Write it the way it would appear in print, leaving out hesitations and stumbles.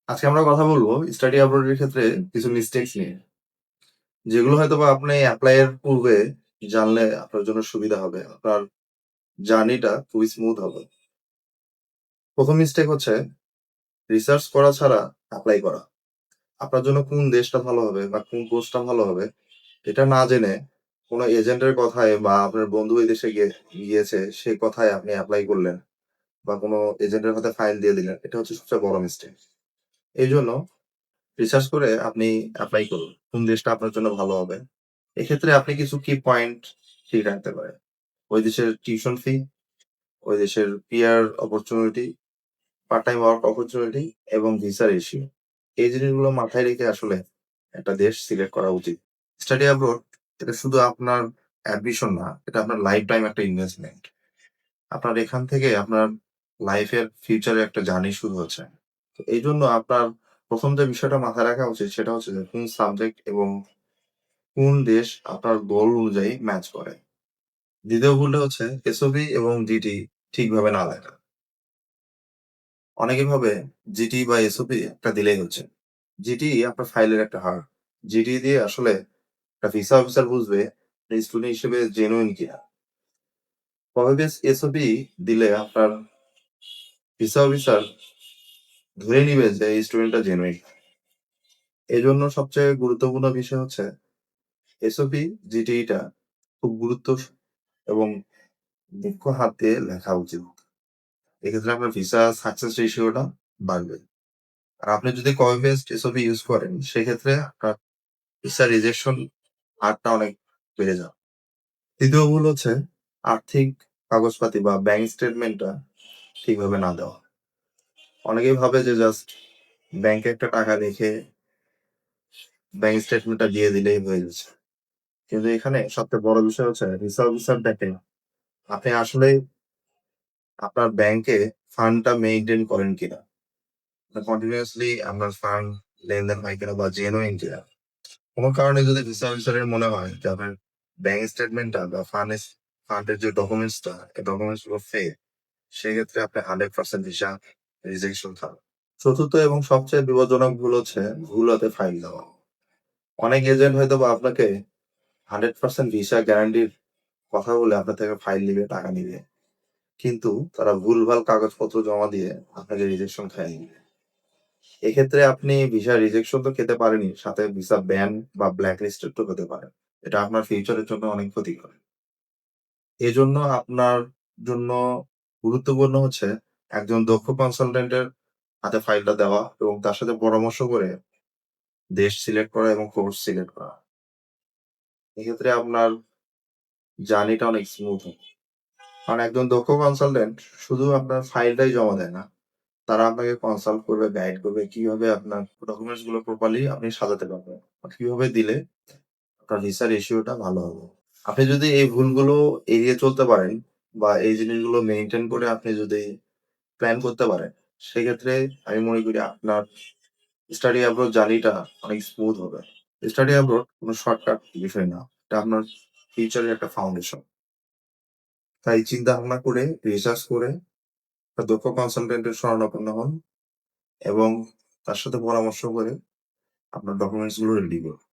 আজকে আমরা কথা বলবো স্টাডি অ্যাব্রোড এর ক্ষেত্রে কিছু মিস্টেকস নিয়ে। যেগুলো হয়তোবা আপনি এপ্লাই এর পূর্বে জানলে আপনার জন্য সুবিধা হবে। আপনার জার্নিটা খুবই স্মুথ হবে। ১ম মিস্টেক হচ্ছে রিসার্চ করা ছাড়া এপ্লাই করা। আপনার জন্য কোন দেশটা ভালো হবে বা কোন কোর্সটা ভালো হবে এটা না জেনে কোন এজেন্টের কথায় বা আপনার বন্ধু এই দেশে গিয়েছে সেই কথায় আপনি এপ্লাই করলেন বা কোন এজেন্টের হাতে ফাইল দিয়ে দিলেন। এটা হচ্ছে সবচেয়ে বড় মিস্টেক। এইজন্য রিসার্চ করে আপনি এপ্লাই করুন। কোন দেশটা আপনার জন্য ভালো হবে। এক্ষেত্রে আপনি কিছু কি পয়েন্ট ঠিক রাখতে পারেন। ওই দেশের টিউশন ফি, ওই দেশের peer opportunity, part time work opportunity এবং ভিসা রেশিও। এই জিনিসগুলো মাথায় রেখে আসলে একটা দেশ সিলেক্ট করা উচিত। স্টাডি অ্যাব্রোড এটা শুধু আপনার অ্যাডমিশন না, এটা আপনার লাইফ টাইম একটা ইনভেস্টমেন্ট। আপনার এখান থেকে আপনার লাইফের ফিউচারে একটা জার্নি শুরু হচ্ছে। তো এইজন্য আপনার ১ম যে বিষয়টা মাথায় রাখা উচিত সেটা হচ্ছে যে কোন সাবজেক্ট এবং কোন দেশ আপনার গোল অনুযায়ী ম্যাচ করে। ২য় ভুলটা হচ্ছে এসওপি এবং জিটি ঠিকভাবে না লেখা। অনেকে ভাবে জিটি বা এসওপি একটা দিলেই হচ্ছে। জিটি আপনার ফাইলের একটা হার। জিটি দিয়ে আসলে একটা ভিসা অফিসার বুঝবে আপনি স্টুডেন্ট হিসেবে জেনুইন কিনা। কপি এসওপি দিলে আপনার ভিসা অফিসার ধরে নিবে যে এই স্টুডেন্টটা জেনুইন। এজন্য সবচেয়ে গুরুত্বপূর্ণ বিষয় হচ্ছে এসওপি, জিটিটা খুব গুরুত্ব এবং দক্ষ হাত দিয়ে লেখা উচিত। এক্ষেত্রে আপনার ভিসা সাকসেস রেশিওটা বাড়বে। আর আপনি যদি কপি পেস্ট এসওপি ইউজ করেন, সেক্ষেত্রে আপনার ভিসা রিজেকশন হারটা অনেক বেড়ে যাবে। ৩য় ভুল হচ্ছে আর্থিক কাগজপাতি বা ব্যাংক স্টেটমেন্টটা ঠিকভাবে না দেওয়া। অনেকেই ভাবে যে জাস্ট ব্যাংকে একটা টাকা রেখে ব্যাংক স্টেটমেন্টটা দিয়ে দিলেই হয়ে যাচ্ছে। কিন্তু এখানে সবচেয়ে বড় বিষয় হচ্ছে ভিসা অফিসার দেখে আপনি আসলেই আপনার ব্যাংকে ফান্ডটা মেইনটেইন করেন কিনা। কন্টিনিউয়াসলি আপনার ফান্ড লেনদেন হয় কিনা বা জেনুইন কিনা। কোন কারণে যদি ভিসা অফিসারের মনে হয় যে আপনার ব্যাংক স্টেটমেন্টটা বা ফান্ডের যে ডকুমেন্টসটা এই ডকুমেন্টস গুলো ফেক, সেক্ষেত্রে আপনি 100% ভিসা রিজেকশন খাবেন। ৪র্থ এবং সবচেয়ে বিপজ্জনক ভুল হচ্ছে ভুল হাতে ফাইল দেওয়া। অনেক এজেন্ট হয়তোবা আপনাকে 100% ভিসা গ্যারান্টির কথা বলে আপনার থেকে ফাইল নিবে, টাকা নিবে। কিন্তু তারা ভুলভাল কাগজপত্র জমা দিয়ে আপনাকে রিজেকশন খাইয়ে নিবে। এক্ষেত্রে আপনি ভিসা রিজেকশন তো খেতে পারেনই, সাথে ভিসা ব্যান বা ব্ল্যাক লিস্টেড তো হতে পারেন। এটা আপনার ফিউচারের জন্য অনেক ক্ষতিকর। এজন্য আপনার জন্য গুরুত্বপূর্ণ হচ্ছে একজন দক্ষ কনসালটেন্টের হাতে ফাইলটা দেওয়া এবং তার সাথে পরামর্শ করে দেশ সিলেক্ট করা এবং কোর্স সিলেক্ট করা। এক্ষেত্রে আপনার জার্নিটা অনেক স্মুথ হবে। কারণ একজন দক্ষ কনসালটেন্ট শুধু আপনার ফাইলটাই জমা দেয় না। তারা আপনাকে কনসাল্ট করবে, গাইড করবে কিভাবে আপনার ডকুমেন্টস গুলো প্রপারলি আপনি সাজাতে পারবেন। কিভাবে দিলে আপনার ভিসা রেশিওটা ভালো হবে। আপনি যদি এই ভুলগুলো এড়িয়ে চলতে পারেন বা এই জিনিসগুলো মেইনটেইন করে আপনি যদি প্ল্যান করতে পারেন, সেক্ষেত্রে আমি মনে করি আপনার স্টাডি অ্যাব্রোড জার্নিটা অনেক স্মুথ হবে। স্টাডি অ্যাব্রোড কোনো শর্টকাট বিষয় না। এটা আপনার ফিউচারের একটা ফাউন্ডেশন। তাই চিন্তা ভাবনা করে, রিসার্চ করে একটা দক্ষ কনসালটেন্টের শরণাপন্ন হন এবং তার সাথে পরামর্শ করে আপনার ডকুমেন্টস গুলো রেডি করুন।